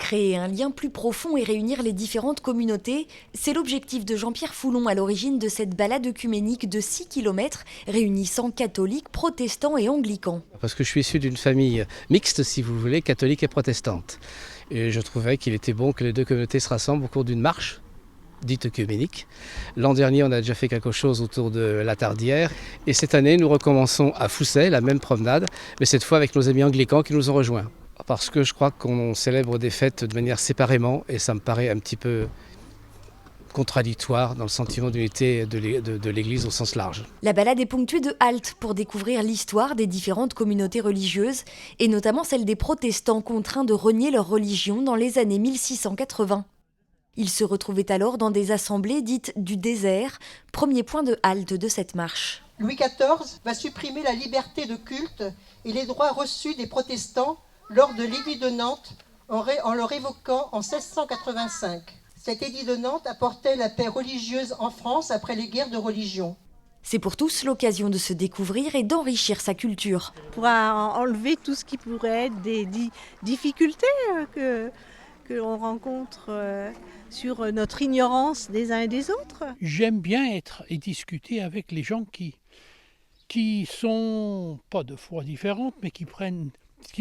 Créer un lien plus profond et réunir les différentes communautés, c'est l'objectif de Jean-Pierre Foulon à l'origine de cette balade œcuménique de 6 km réunissant catholiques, protestants et anglicans. Parce que je suis issu d'une famille mixte, si vous voulez, catholique et protestante. Et je trouvais qu'il était bon que les deux communautés se rassemblent au cours d'une marche dite œcuménique. L'an dernier, on a déjà fait quelque chose autour de la Tardière. Et cette année, nous recommençons à Fousset, la même promenade, mais cette fois avec nos amis anglicans qui nous ont rejoints. Parce que je crois qu'on célèbre des fêtes de manière séparément et ça me paraît un petit peu contradictoire dans le sentiment d'unité de l'Église au sens large. La balade est ponctuée de haltes pour découvrir l'histoire des différentes communautés religieuses et notamment celle des protestants contraints de renier leur religion dans les années 1680. Ils se retrouvaient alors dans des assemblées dites du désert, premier point de halte de cette marche. Louis XIV va supprimer la liberté de culte et les droits reçus des protestants lors de l'édit de Nantes en le révoquant en 1685. Cet édit de Nantes apportait la paix religieuse en France après les guerres de religion. C'est pour tous l'occasion de se découvrir et d'enrichir sa culture. Pour enlever tout ce qui pourrait être des difficultés que l'on rencontre sur notre ignorance des uns et des autres. J'aime bien être et discuter avec les gens qui sont pas de foi différentes, mais qui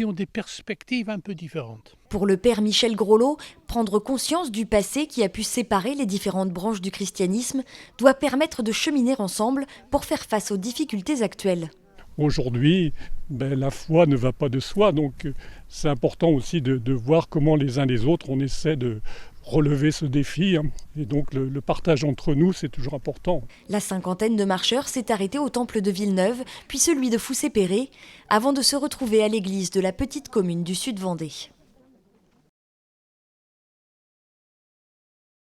ont des perspectives un peu différentes. Pour le père Michel Groslot, prendre conscience du passé qui a pu séparer les différentes branches du christianisme doit permettre de cheminer ensemble pour faire face aux difficultés actuelles. Aujourd'hui, la foi ne va pas de soi, donc c'est important aussi de voir comment les uns les autres on essaie de relever ce défi. Et donc le partage entre nous, c'est toujours important. La cinquantaine de marcheurs s'est arrêtée au temple de Villeneuve, puis celui de Fousset-Péré, avant de se retrouver à l'église de la petite commune du Sud-Vendée.